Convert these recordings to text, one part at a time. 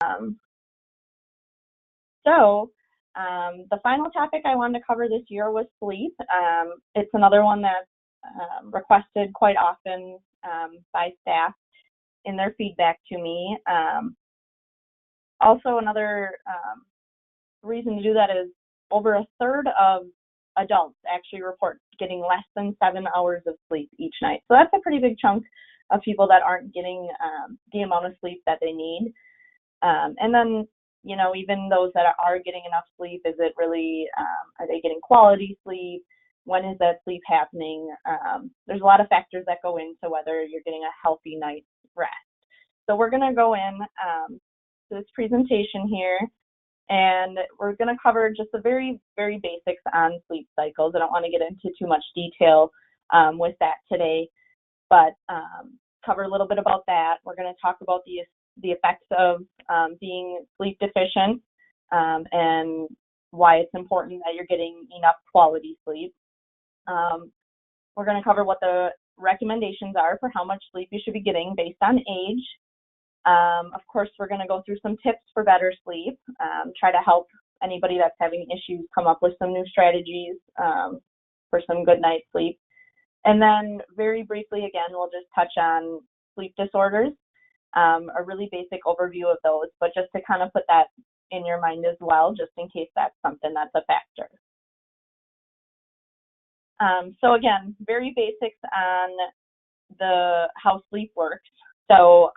Um, the final topic I wanted to cover this year was sleep. It's another one that's requested quite often by staff in their feedback to me. Also, another reason to do that is over a third of adults actually report getting less than 7 hours of sleep each night. So that's a pretty big chunk of people that aren't getting the amount of sleep that they need. And then, you know, even those that are getting enough sleep, is it really, are they getting quality sleep? When is that sleep happening? There's a lot of factors that go into whether you're getting a healthy night's rest. So we're going to go in to this presentation here, and we're going to cover just the very, very basics on sleep cycles. I don't want to get into too much detail with that today, but cover a little bit about that. We're going to talk about the effects of being sleep deficient and why it's important that you're getting enough quality sleep. We're going to cover what the recommendations are for how much sleep you should be getting based on age. Of course, we're going to go through some tips for better sleep, try to help anybody that's having issues come up with some new strategies for some good night's sleep. And then very briefly, again, we'll just touch on sleep disorders, a really basic overview of those, but just to kind of put that in your mind as well, just in case that's something that's a factor. So again, very basics on how sleep works. So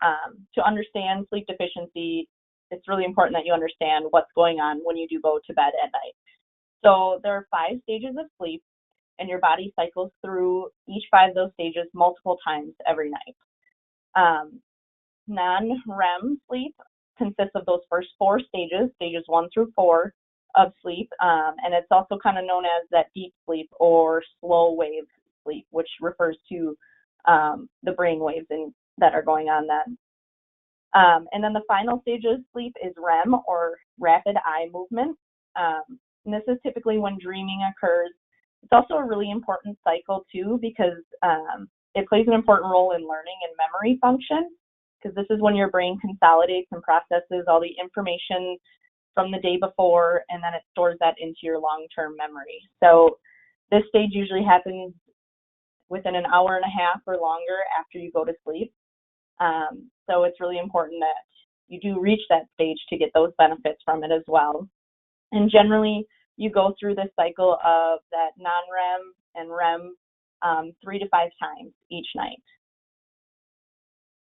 to understand sleep deficiency, it's really important that you understand what's going on when you do go to bed at night. So there are 5 stages of sleep, and your body cycles through each 5 of those stages multiple times every night. Non-REM sleep consists of those first 4 stages, stages 1 through 4 of sleep, and it's also kind of known as that deep sleep or slow wave sleep, which refers to the brain waves that are going on then. And then the final stage of sleep is REM, or rapid eye movement. And this is typically when dreaming occurs. It's also a really important cycle too, because it plays an important role in learning and memory function, because this is when your brain consolidates and processes all the information from the day before, and then it stores that into your long-term memory. So this stage usually happens within an hour and a half or longer after you go to sleep. So it's really important that you do reach that stage to get those benefits from it as well. And generally, you go through this cycle of that non-REM and REM 3 to 5 times each night.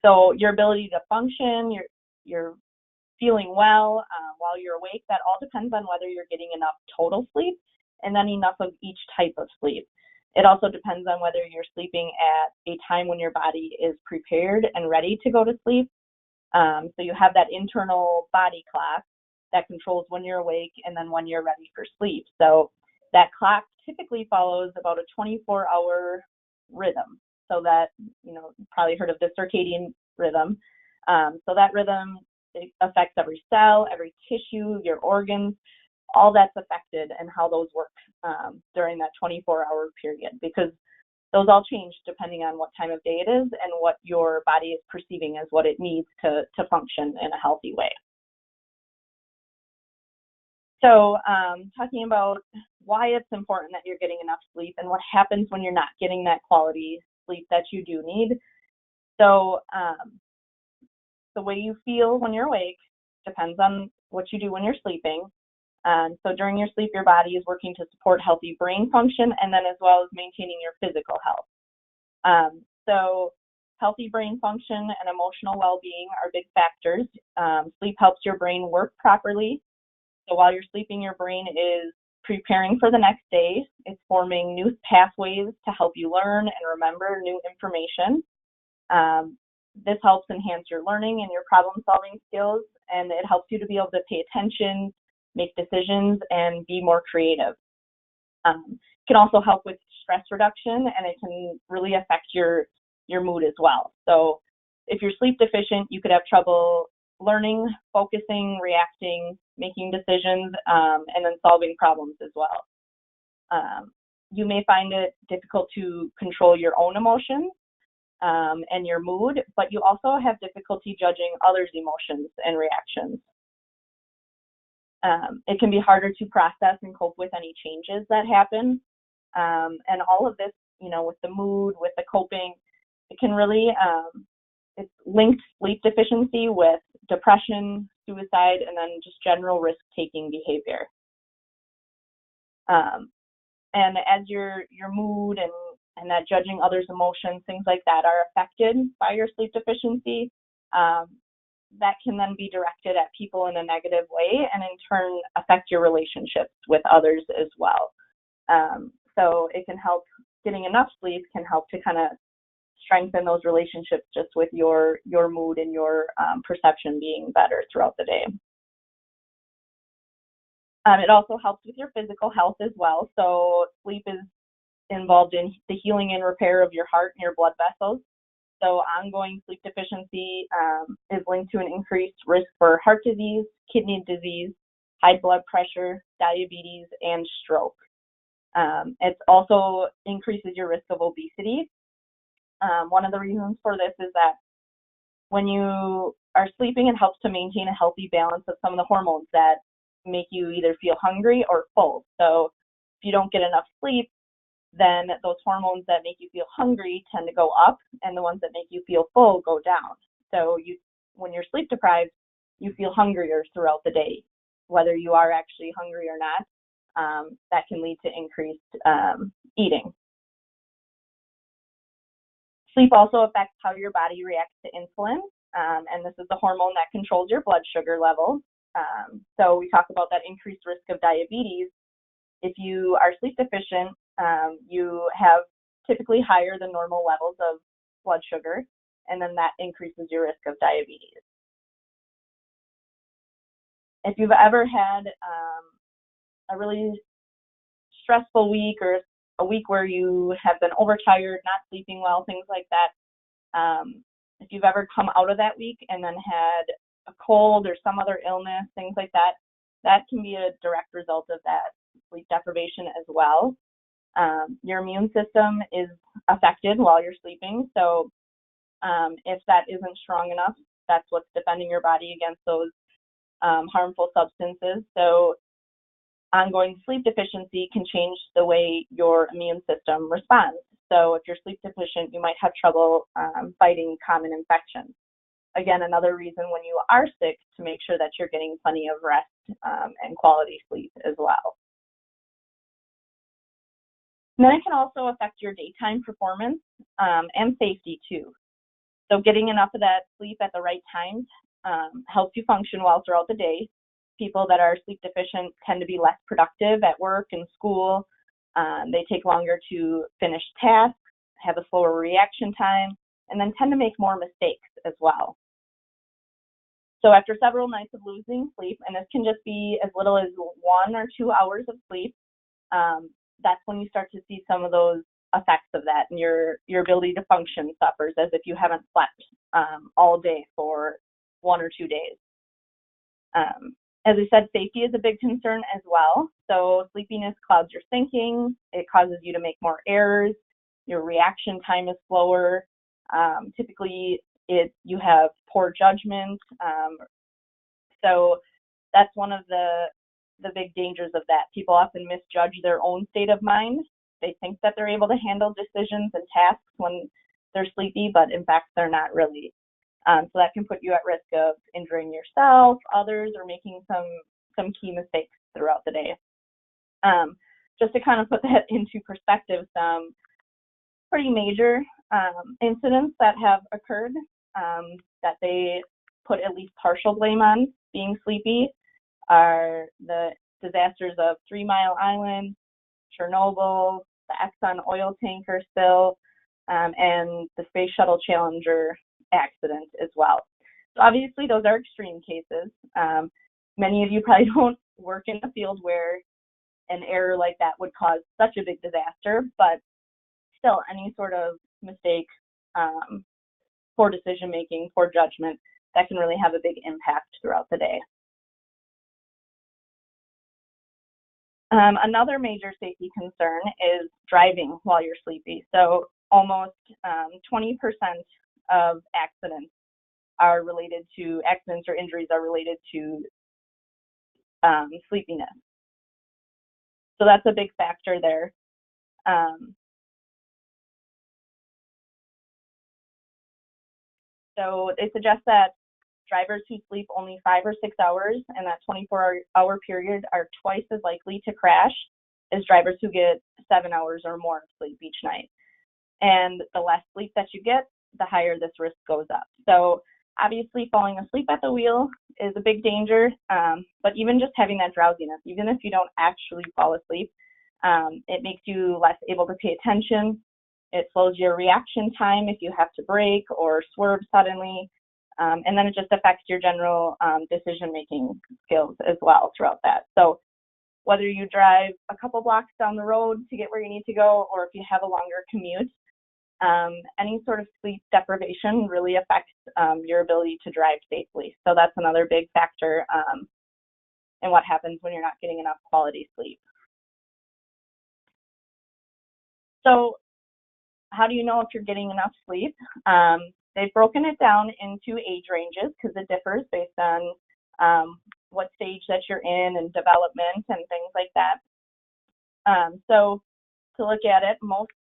So your ability to function, you're feeling well while you're awake, that all depends on whether you're getting enough total sleep and then enough of each type of sleep. It also depends on whether you're sleeping at a time when your body is prepared and ready to go to sleep. So you have that internal body clock that controls when you're awake and then when you're ready for sleep. So that clock typically follows about a 24-hour rhythm. So that, you know, you've probably heard of the circadian rhythm. So that rhythm, it affects every cell, every tissue, your organs, all that's affected and how those work during that 24-hour period, because those all change depending on what time of day it is and what your body is perceiving as what it needs to function in a healthy way. So talking about why it's important that you're getting enough sleep and what happens when you're not getting that quality sleep that you do need. So the way you feel when you're awake depends on what you do when you're sleeping. So during your sleep, your body is working to support healthy brain function and then as well as maintaining your physical health. So healthy brain function and emotional well-being are big factors. Sleep helps your brain work properly. So while you're sleeping, your brain is preparing for the next day. It's forming new pathways to help you learn and remember new information. This helps enhance your learning and your problem-solving skills, and it helps you to be able to pay attention, make decisions, and be more creative. It can also help with stress reduction, and it can really affect your mood as well. So if you're sleep deficient, you could have trouble learning, focusing, reacting, making decisions, and then solving problems as well. You may find it difficult to control your own emotions and your mood, but you also have difficulty judging others' emotions and reactions. It can be harder to process and cope with any changes that happen. And all of this, with the mood, with the coping, it can really, it's linked sleep deficiency with depression, suicide, and then just general risk-taking behavior. And as your mood and that judging others' emotions, things like that are affected by your sleep deficiency, that can then be directed at people in a negative way and in turn affect your relationships with others as well. So it can help, getting enough sleep can help to kind of strengthen those relationships just with your mood and your perception being better throughout the day. It also helps with your physical health as well. So sleep is involved in the healing and repair of your heart and your blood vessels. So ongoing sleep deficiency is linked to an increased risk for heart disease, kidney disease, high blood pressure, diabetes, and stroke. It also increases your risk of obesity. One of the reasons for this is that when you are sleeping, it helps to maintain a healthy balance of some of the hormones that make you either feel hungry or full. So if you don't get enough sleep, then those hormones that make you feel hungry tend to go up, and the ones that make you feel full go down. So when you're sleep deprived, you feel hungrier throughout the day, whether you are actually hungry or not. That can lead to increased eating. Sleep also affects how your body reacts to insulin, and this is the hormone that controls your blood sugar level. So we talk about that increased risk of diabetes. If you are sleep deficient, you have typically higher than normal levels of blood sugar, and then that increases your risk of diabetes. If you've ever had a really stressful week or a week where you have been overtired, not sleeping well, things like that, if you've ever come out of that week and then had a cold or some other illness, things like that, that can be a direct result of that sleep deprivation as well. Your immune system is affected while you're sleeping, so if that isn't strong enough, that's what's defending your body against those harmful substances. So ongoing sleep deficiency can change the way your immune system responds. So if you're sleep deficient, you might have trouble fighting common infections. Again, another reason when you are sick to make sure that you're getting plenty of rest and quality sleep as well. And then it can also affect your daytime performance and safety too. So getting enough of that sleep at the right times helps you function well throughout the day. People that are sleep deficient tend to be less productive at work and school. They take longer to finish tasks, have a slower reaction time, and then tend to make more mistakes as well. So after several nights of losing sleep, and this can just be as little as 1 or 2 hours of sleep, that's when you start to see some of those effects of that, and your ability to function suffers as if you haven't slept all day for 1 or 2 days. As I said, safety is a big concern as well. So sleepiness clouds your thinking. It causes you to make more errors. Your reaction time is slower. Typically, you have poor judgment. So that's one of the big dangers of that. People often misjudge their own state of mind. They think that they're able to handle decisions and tasks when they're sleepy, but in fact, they're not really. So that can put you at risk of injuring yourself, others, or making some key mistakes throughout the day. Just to kind of put that into perspective, some pretty major incidents that have occurred that they put at least partial blame on being sleepy are the disasters of 3 Mile Island, Chernobyl, the Exxon oil tanker spill, and the Space Shuttle Challenger accident as well. So obviously those are extreme cases. Many of you probably don't work in a field where an error like that would cause such a big disaster, but still any sort of mistake, poor decision making, poor judgment, that can really have a big impact throughout the day. Another major safety concern is driving while you're sleepy. So almost 20% of accidents or injuries are related to sleepiness. So that's a big factor there. So they suggest that drivers who sleep only 5 or 6 hours in that 24-hour period are twice as likely to crash as drivers who get 7 hours or more of sleep each night. And the less sleep that you get, the higher this risk goes up. So obviously falling asleep at the wheel is a big danger, but even just having that drowsiness, even if you don't actually fall asleep, it makes you less able to pay attention. It slows your reaction time if you have to brake or swerve suddenly, and then it just affects your general decision-making skills as well throughout that. So whether you drive a couple blocks down the road to get where you need to go, or if you have a longer commute, any sort of sleep deprivation really affects your ability to drive safely. So that's another big factor in what happens when you're not getting enough quality sleep. So how do you know if you're getting enough sleep? They've broken it down into age ranges because it differs based on what stage that you're in and development and things like that. So to look at it, most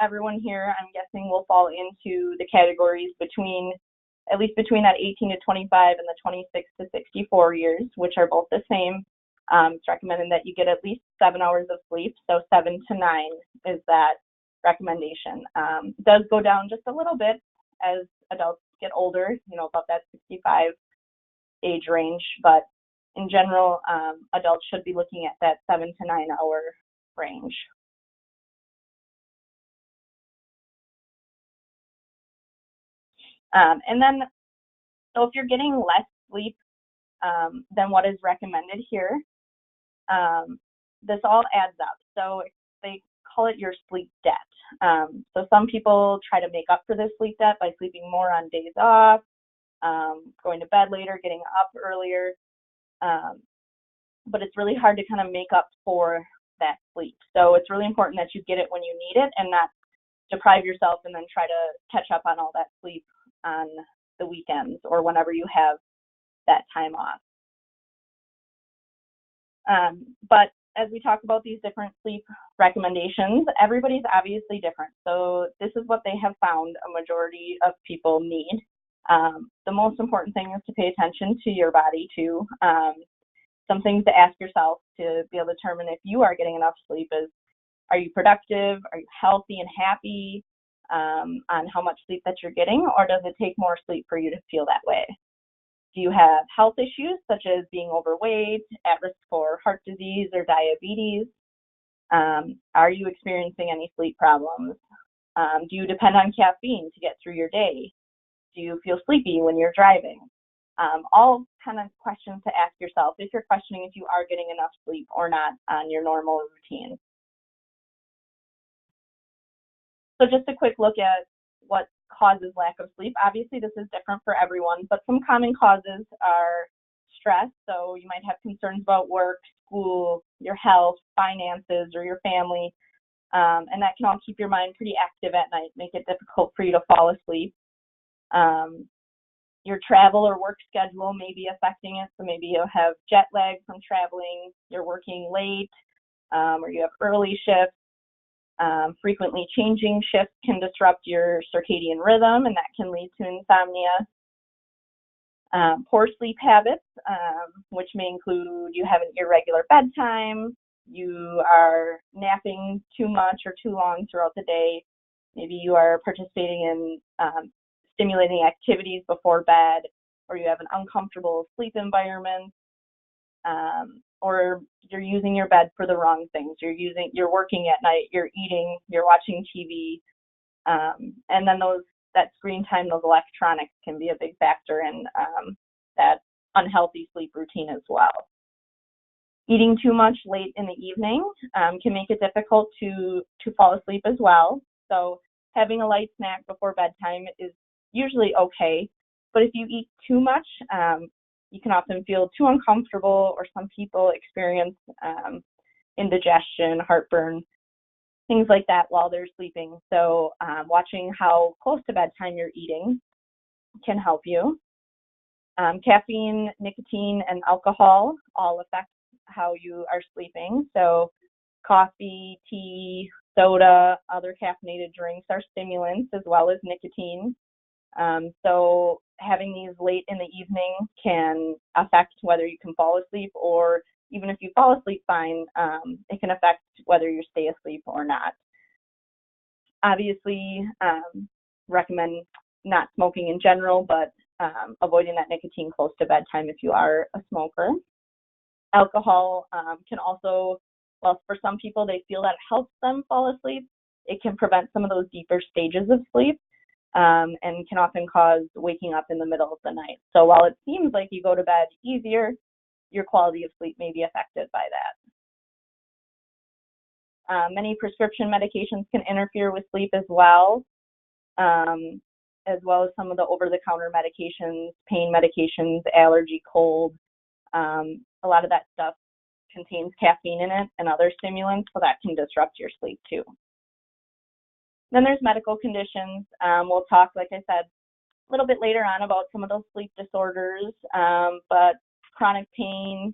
everyone here, I'm guessing, will fall into the categories at least between that 18 to 25 and the 26 to 64 years, which are both the same. It's recommended that you get at least 7 hours of sleep, so 7 to 9 is that recommendation. It does go down just a little bit as adults get older, about that 65 age range, but in general, adults should be looking at that 7 to 9 hour range. And then, so if you're getting less sleep than what is recommended here, this all adds up. So they call it your sleep debt. So some people try to make up for this sleep debt by sleeping more on days off, going to bed later, getting up earlier. But it's really hard to kind of make up for that sleep. So it's really important that you get it when you need it and not deprive yourself and then try to catch up on all that sleep on the weekends or whenever you have that time off. But as we talk about these different sleep recommendations, everybody's obviously different. So this is what they have found a majority of people need. The most important thing is to pay attention to your body too. Some things to ask yourself to be able to determine if you are getting enough sleep is, are you productive? Are you healthy and happy on how much sleep that you're getting? Or does it take more sleep for you to feel that way? Do you have health issues such as being overweight, at risk for heart disease or diabetes? Are you experiencing any sleep problems? Do you depend on caffeine to get through your day? Do you feel sleepy when you're driving? All kind of questions to ask yourself if you're questioning if you are getting enough sleep or not on your normal routine. So just a quick look at what causes lack of sleep. Obviously, this is different for everyone, but some common causes are stress. So you might have concerns about work, school, your health, finances, or your family. And that can all keep your mind pretty active at night, make it difficult for you to fall asleep. Your travel or work schedule may be affecting it. So maybe you'll have jet lag from traveling, you're working late, or you have early shifts. Frequently changing shifts can disrupt your circadian rhythm, and that can lead to insomnia. Poor sleep habits, which may include you have an irregular bedtime, you are napping too much or too long throughout the day. Maybe you are participating in stimulating activities before bed, or you have an uncomfortable sleep environment, or you're using your bed for the wrong things. You're working at night, you're eating, you're watching TV, and then that screen time, those electronics can be a big factor in that unhealthy sleep routine as well. Eating too much late in the evening can make it difficult to fall asleep as well. So having a light snack before bedtime is usually okay, but if you eat too much, you can often feel too uncomfortable, or some people experience indigestion, heartburn, things like that while they're sleeping. So watching how close to bedtime you're eating can help you. Caffeine, nicotine, and alcohol all affect how you are sleeping. So coffee, tea, soda, other caffeinated drinks are stimulants as well as nicotine. So having these late in the evening can affect whether you can fall asleep, or even if you fall asleep fine, it can affect whether you stay asleep or not. Obviously, recommend not smoking in general, but avoiding that nicotine close to bedtime if you are a smoker. Alcohol can also, well, for some people, they feel that it helps them fall asleep. It can prevent some of those deeper stages of sleep, and can often cause waking up in the middle of the night. So while it seems like you go to bed easier, your quality of sleep may be affected by that. Many prescription medications can interfere with sleep as well as some of the over-the-counter medications, pain medications, allergy, cold. A lot of that stuff contains caffeine in it and other stimulants, so that can disrupt your sleep too. Then there's medical conditions. We'll talk, like I said, a little bit later on about some of those sleep disorders, but chronic pain,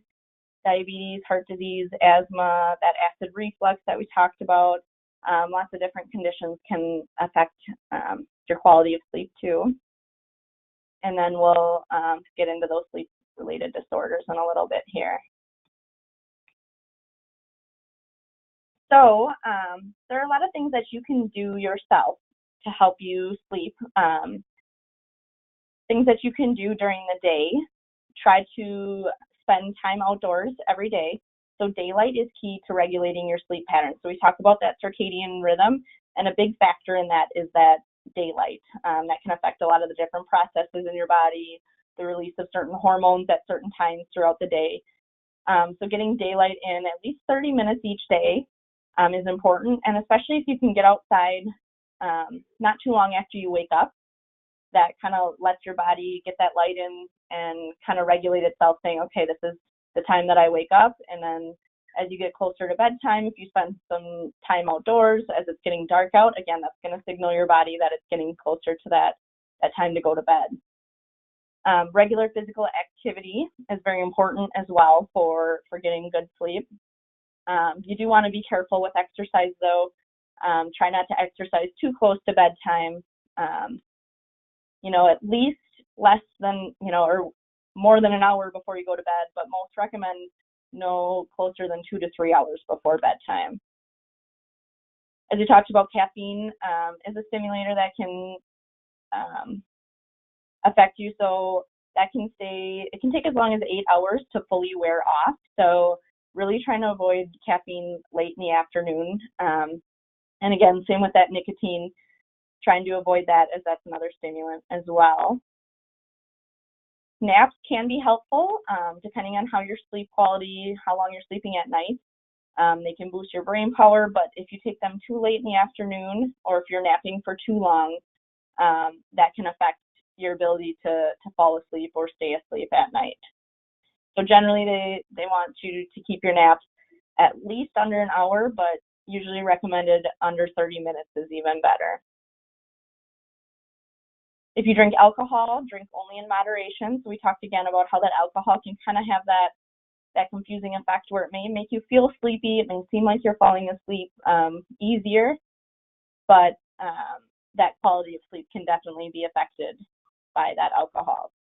diabetes, heart disease, asthma, that acid reflux that we talked about, lots of different conditions can affect your quality of sleep too. And then we'll get into those sleep-related disorders in a little bit here. So there are a lot of things that you can do yourself to help you sleep. Things that you can do during the day. Try to spend time outdoors every day. So daylight is key to regulating your sleep patterns. So we talked about that circadian rhythm, and a big factor in that is that daylight. That can affect a lot of the different processes in your body, the release of certain hormones at certain times throughout the day. So getting daylight in at least 30 minutes each day is important, and especially if you can get outside not too long after you wake up. That kind of lets your body get that light in and kind of regulate itself, saying, okay, this is the time that I wake up. And then as you get closer to bedtime, if you spend some time outdoors as it's getting dark out, again, that's going to signal your body that it's getting closer to that time to go to bed. Regular physical activity is very important as well for getting good sleep. You do want to be careful with exercise, though. Try not to exercise too close to bedtime. At least less than, or more than an hour before you go to bed, but most recommend no closer than 2 to 3 hours before bedtime. As we talked about, caffeine is a stimulator that can affect you. So it can take as long as 8 hours to fully wear off. So really trying to avoid caffeine late in the afternoon. And again, same with that nicotine, trying to avoid that as that's another stimulant as well. Naps can be helpful depending on how your sleep quality, how long you're sleeping at night. They can boost your brain power, but if you take them too late in the afternoon, or if you're napping for too long, that can affect your ability to fall asleep or stay asleep at night. So generally they want you to keep your naps at least under an hour, but usually recommended under 30 minutes is even better. If you drink alcohol, drink only in moderation. So we talked again about how that alcohol can kind of have that confusing effect where it may make you feel sleepy. It may seem like you're falling asleep easier, but that quality of sleep can definitely be affected by that alcohol.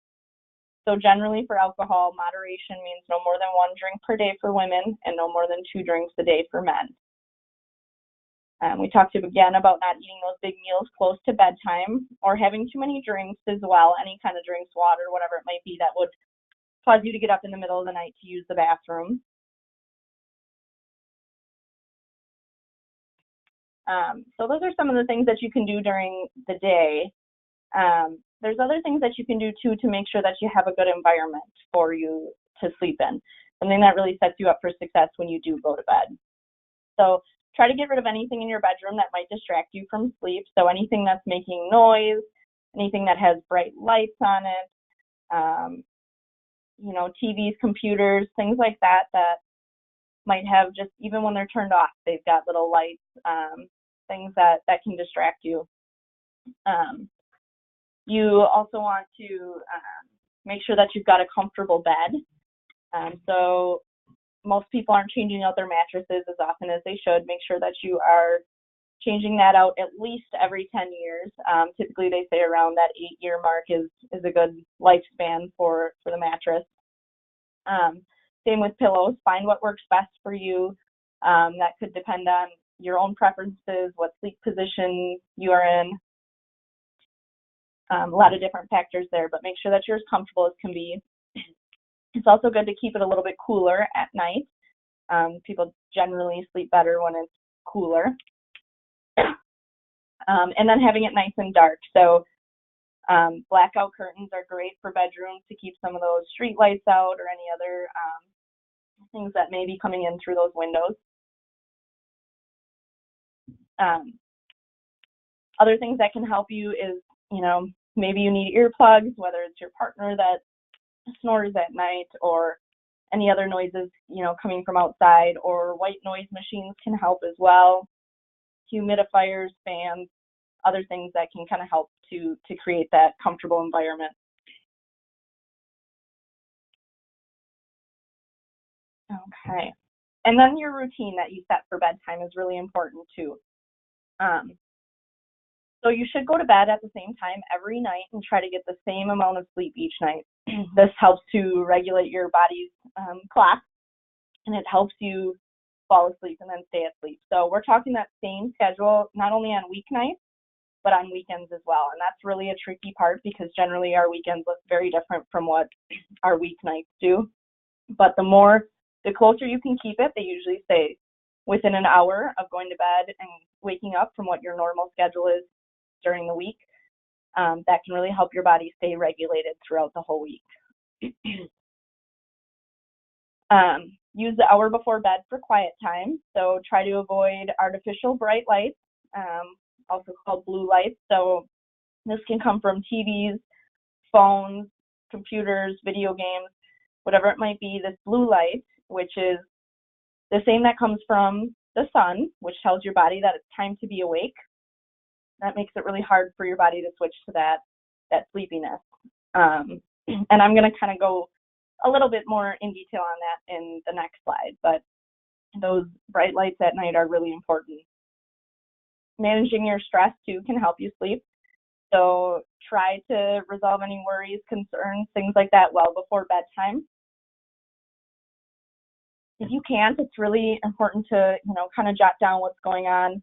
So generally for alcohol, moderation means no more than 1 drink per day for women and no more than 2 drinks a day for men. We talked again about not eating those big meals close to bedtime or having too many drinks as well, any kind of drinks, water, whatever it might be that would cause you to get up in the middle of the night to use the bathroom. So those are some of the things that you can do during the day. There's other things that you can do too to make sure that you have a good environment for you to sleep in, something that really sets you up for success when you do go to bed. So try to get rid of anything in your bedroom that might distract you from sleep. So anything that's making noise, anything that has bright lights on it, TVs, computers, things like that might have, just even when they're turned off, they've got little lights, things that can distract you. You also want to make sure that you've got a comfortable bed. So most people aren't changing out their mattresses as often as they should. Make sure that you are changing that out at least every 10 years. Typically they say around that 8-year mark is a good lifespan for the mattress. Same with pillows. Find what works best for you. That could depend on your own preferences, what sleep position you are in. A lot of different factors there, but make sure that you're as comfortable as can be. It's also good to keep it a little bit cooler at night. People generally sleep better when it's cooler. And then having it nice and dark. So blackout curtains are great for bedrooms to keep some of those street lights out or any other things that may be coming in through those windows. Other things that can help you is, maybe you need earplugs, whether it's your partner that snores at night or any other noises, coming from outside, or white noise machines can help as well. Humidifiers, fans, other things that can kind of help to create that comfortable environment. Okay. And then your routine that you set for bedtime is really important too. So you should go to bed at the same time every night and try to get the same amount of sleep each night. This helps to regulate your body's clock, and it helps you fall asleep and then stay asleep. So we're talking that same schedule, not only on weeknights, but on weekends as well. And that's really a tricky part because generally our weekends look very different from what our weeknights do. But the closer you can keep it, they usually say within an hour of going to bed and waking up from what your normal schedule is during the week, that can really help your body stay regulated throughout the whole week. Use the hour before bed for quiet time. So try to avoid artificial bright lights, also called blue lights. So this can come from TVs, phones, computers, video games, whatever it might be. This blue light, which is the same that comes from the sun, which tells your body that it's time to be awake. That makes it really hard for your body to switch to that sleepiness. And I'm going to kind of go a little bit more in detail on that in the next slide, but those bright lights at night are really important. Managing your stress too can help you sleep. So try to resolve any worries, concerns, things like that well before bedtime. If you can't, it's really important to, kind of jot down what's going on,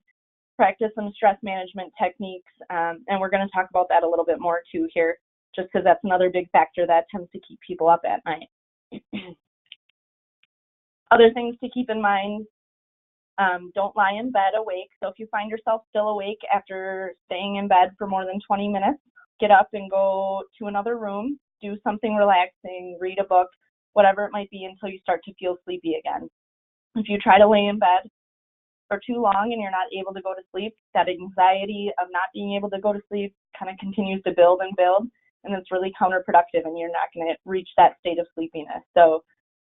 practice some stress management techniques, and we're going to talk about that a little bit more too here, just because that's another big factor that tends to keep people up at night. Other things to keep in mind, don't lie in bed awake. So if you find yourself still awake after staying in bed for more than 20 minutes, get up and go to another room, do something relaxing, read a book, whatever it might be, until you start to feel sleepy again. If you try to lay in bed for too long and you're not able to go to sleep, that anxiety of not being able to go to sleep kind of continues to build and build, and it's really counterproductive, and you're not going to reach that state of sleepiness. So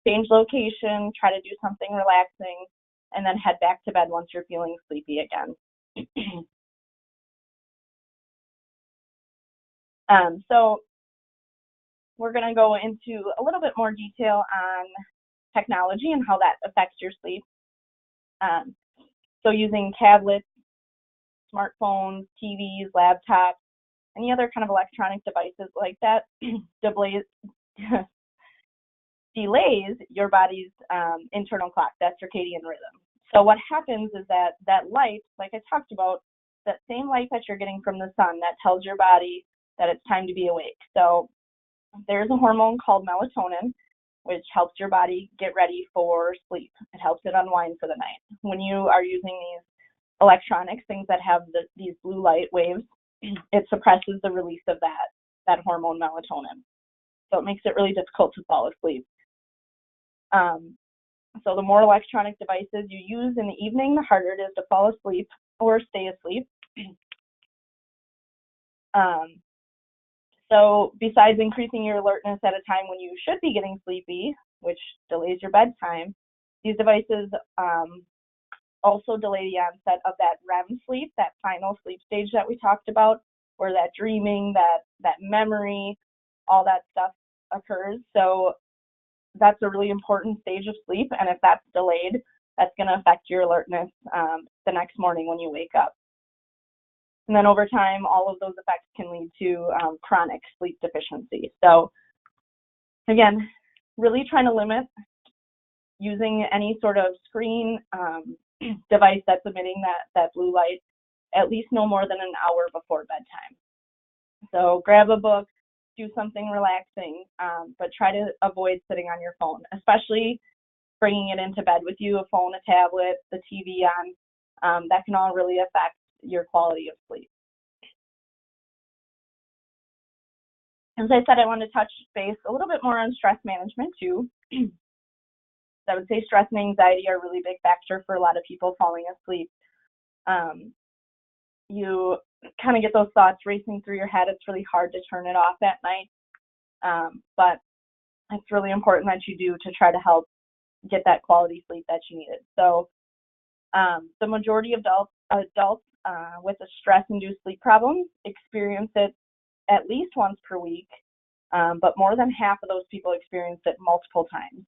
change location, try to do something relaxing, and then head back to bed once you're feeling sleepy again. So we're going to go into a little bit more detail on technology and how that affects your sleep. So using tablets, smartphones, TVs, laptops, any other kind of electronic devices like that delays your body's internal clock, that circadian rhythm. So what happens is that light, like I talked about, that same light that you're getting from the sun, that tells your body that it's time to be awake. So there's a hormone called melatonin, which helps your body get ready for sleep. It helps it unwind for the night. When you are using these electronics, things that have these blue light waves, it suppresses the release of that hormone melatonin. So it makes it really difficult to fall asleep. So the more electronic devices you use in the evening, the harder it is to fall asleep or stay asleep. So besides increasing your alertness at a time when you should be getting sleepy, which delays your bedtime, these devices also delay the onset of that REM sleep, that final sleep stage that we talked about, where that dreaming, that memory, all that stuff occurs. So that's a really important stage of sleep, and if that's delayed, that's going to affect your alertness the next morning when you wake up. And then over time, all of those effects can lead to chronic sleep deficiency. So again, really trying to limit using any sort of screen device that's emitting that blue light at least no more than an hour before bedtime. So grab a book, do something relaxing, but try to avoid sitting on your phone, especially bringing it into bed with you, a phone, a tablet, the TV on. That can all really affect your quality of sleep. As I said, I want to touch base a little bit more on stress management too. I would say stress and anxiety are a really big factor for a lot of people falling asleep. You kind of get those thoughts racing through your head. It's really hard to turn it off at night, but it's really important that you do to try to help get that quality sleep that you needed. So the majority of adults with a stress-induced sleep problem experience it at least once per week, but more than half of those people experience it multiple times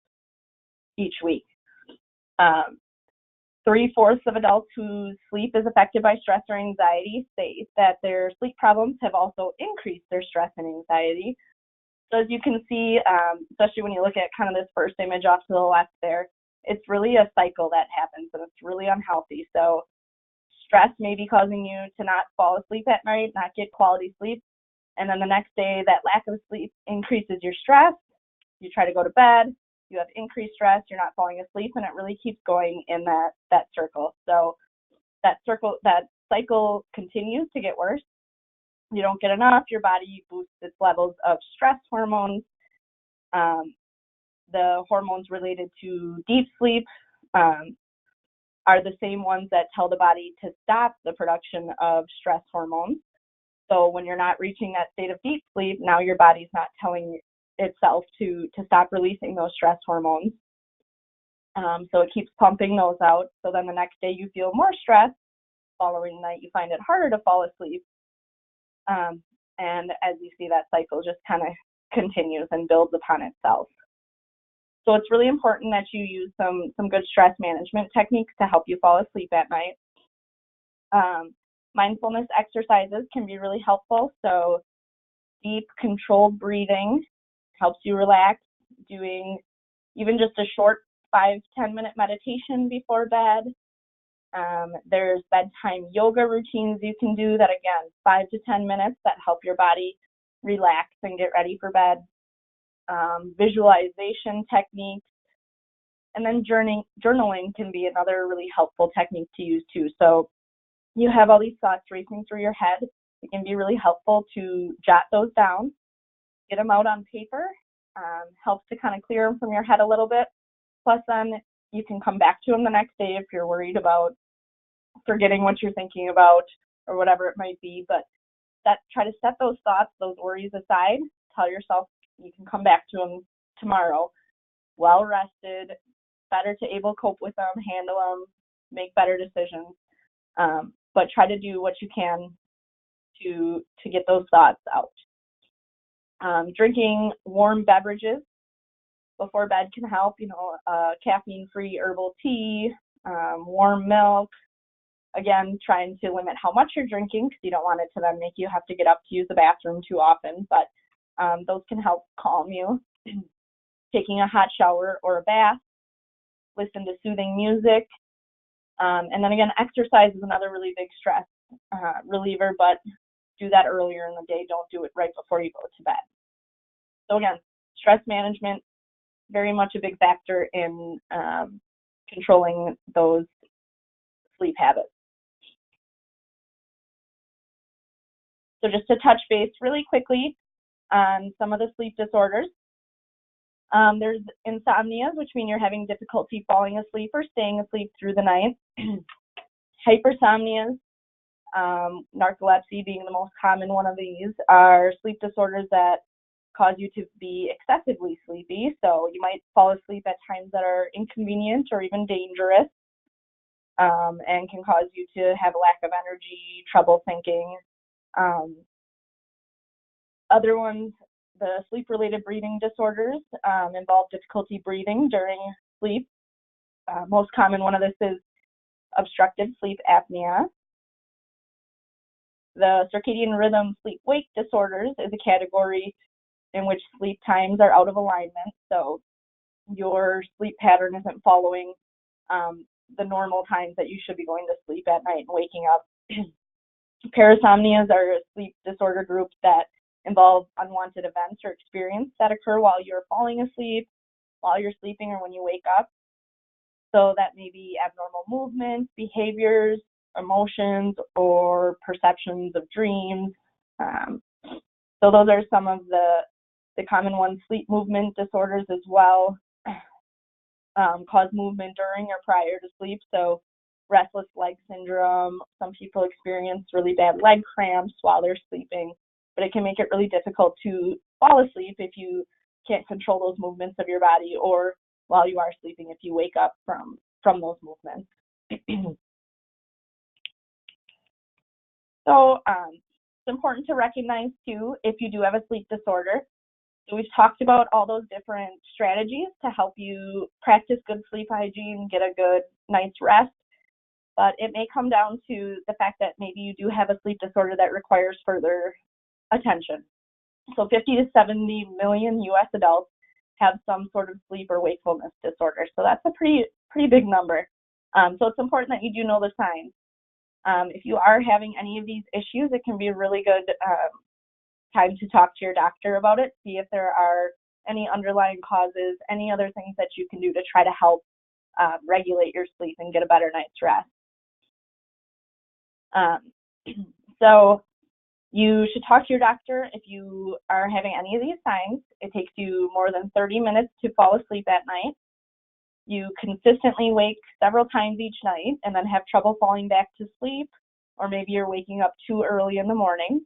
each week. 3/4 of adults whose sleep is affected by stress or anxiety say that their sleep problems have also increased their stress and anxiety. So as you can see, especially when you look at kind of this first image off to the left there, it's really a cycle that happens, and it's really unhealthy. So stress may be causing you to not fall asleep at night, not get quality sleep, and then the next day that lack of sleep increases your stress. You try to go to bed, you have increased stress, you're not falling asleep, and it really keeps going in that circle. So that cycle continues to get worse. You don't get enough, your body boosts its levels of stress hormones. The hormones related to deep sleep are the same ones that tell the body to stop the production of stress hormones. So when you're not reaching that state of deep sleep, now your body's not telling itself to stop releasing those stress hormones. So it keeps pumping those out. So then the next day you feel more stressed. Following night you find it harder to fall asleep. And as you see, that cycle just kind of continues and builds upon itself. So it's really important that you use some good stress management techniques to help you fall asleep at night. Mindfulness exercises can be really helpful. So deep, controlled breathing helps you relax. Doing even just a short 5-10 minute meditation before bed. There's bedtime yoga routines you can do that, again, 5 to 10 minutes that help your body relax and get ready for bed. Visualization techniques. And then journaling can be another really helpful technique to use too. So you have all these thoughts racing through your head. It can be really helpful to jot those down, get them out on paper. Helps to kind of clear them from your head a little bit. Plus then you can come back to them the next day if you're worried about forgetting what you're thinking about or whatever it might be. But try to set those thoughts, those worries aside. Tell yourself you can come back to them tomorrow, well rested, better to able cope with them, handle them, make better decisions. But try to do what you can to get those thoughts out. Drinking warm beverages before bed can help. Caffeine-free herbal tea, warm milk. Again, trying to limit how much you're drinking because you don't want it to then make you have to get up to use the bathroom too often. But those can help calm you. Taking a hot shower or a bath. Listen to soothing music. And then again, exercise is another really big stress reliever, but do that earlier in the day. Don't do it right before you go to bed. So again, stress management, very much a big factor in controlling those sleep habits. So just to touch base really quickly on some of the sleep disorders. There's insomnias, which mean you're having difficulty falling asleep or staying asleep through the night. Hypersomnias, narcolepsy being the most common one of these, are sleep disorders that cause you to be excessively sleepy. So you might fall asleep at times that are inconvenient or even dangerous, and can cause you to have a lack of energy, trouble thinking. Other ones the sleep-related breathing disorders involve difficulty breathing during sleep. Most common one of this is obstructive sleep apnea. The circadian rhythm sleep-wake disorders is a category in which sleep times are out of alignment. So your sleep pattern isn't following the normal times that you should be going to sleep at night and waking up. Parasomnias are a sleep disorder group that involve unwanted events or experiences that occur while you're falling asleep, while you're sleeping, or when you wake up. So that may be abnormal movements, behaviors, emotions, or perceptions of dreams. So those are some of the common ones. Sleep movement disorders as well cause movement during or prior to sleep. So restless leg syndrome, some people experience really bad leg cramps while they're sleeping, but it can make it really difficult to fall asleep if you can't control those movements of your body, or while you are sleeping if you wake up from those movements. So it's important to recognize too if you do have a sleep disorder. So we've talked about all those different strategies to help you practice good sleep hygiene, get a good night's rest, but it may come down to the fact that maybe you do have a sleep disorder that requires further attention. So 50 to 70 million U.S. adults have some sort of sleep or wakefulness disorder. So that's a pretty big number. So it's important that you do know the signs. If you are having any of these issues, it can be a really good time to talk to your doctor about it, see if there are any underlying causes, any other things that you can do to try to help regulate your sleep and get a better night's rest. So you should talk to your doctor if you are having any of these signs. It takes you more than 30 minutes to fall asleep at night. You consistently wake several times each night and then have trouble falling back to sleep, or maybe you're waking up too early in the morning.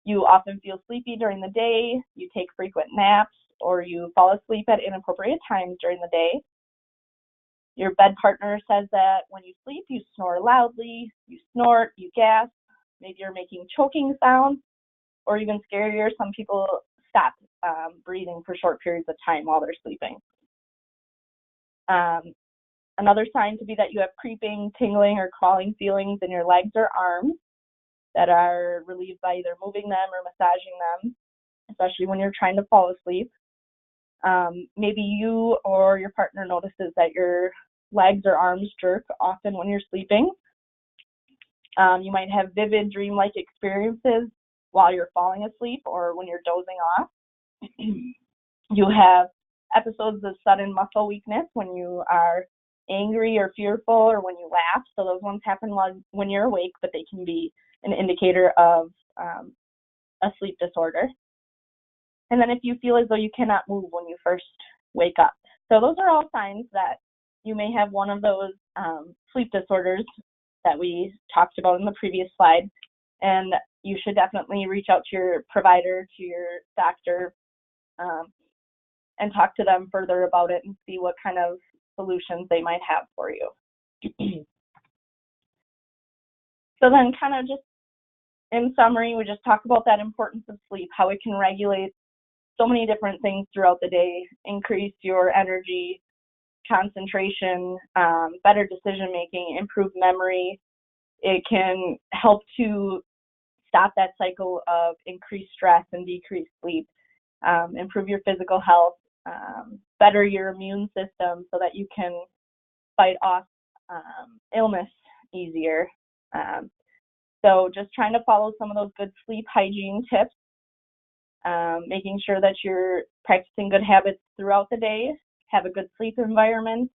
You often feel sleepy during the day, you take frequent naps, or you fall asleep at inappropriate times during the day. Your bed partner says that when you sleep, you snore loudly, you snort, you gasp, maybe you're making choking sounds, or even scarier, some people stop breathing for short periods of time while they're sleeping. Another sign could be that you have creeping, tingling, or crawling feelings in your legs or arms that are relieved by either moving them or massaging them, especially when you're trying to fall asleep. Maybe you or your partner notices that your legs or arms jerk often when you're sleeping. You might have vivid dream-like experiences while you're falling asleep or when you're dozing off. You have episodes of sudden muscle weakness when you are angry or fearful, or when you laugh. So those ones happen when you're awake, but they can be an indicator of a sleep disorder. And then if you feel as though you cannot move when you first wake up. So those are all signs that you may have one of those sleep disorders that we talked about in the previous slide. And you should definitely reach out to your provider, to your doctor, and talk to them further about it and see what kind of solutions they might have for you. So then kind of just in summary, we just talked about that importance of sleep, how it can regulate so many different things throughout the day, increase your energy, concentration, better decision making, improve memory. It can help to stop that cycle of increased stress and decreased sleep, improve your physical health, better your immune system so that you can fight off illness easier. So just trying to follow some of those good sleep hygiene tips, making sure that you're practicing good habits throughout the day, have a good sleep environment,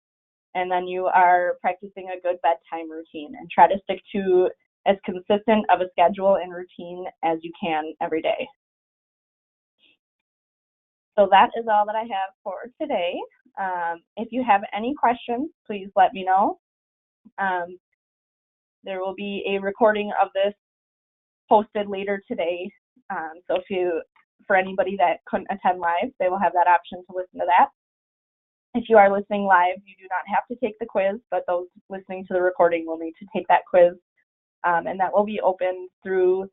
and then you are practicing a good bedtime routine, and try to stick to as consistent of a schedule and routine as you can every day. So that is all that I have for today. If you have any questions, please let me know. There will be a recording of this posted later today. So for anybody that couldn't attend live, they will have that option to listen to that. If you are listening live, you do not have to take the quiz, but those listening to the recording will need to take that quiz. And that will be open through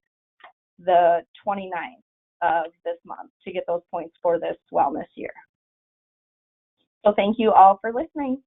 the 29th of this month to get those points for this wellness year. So thank you all for listening.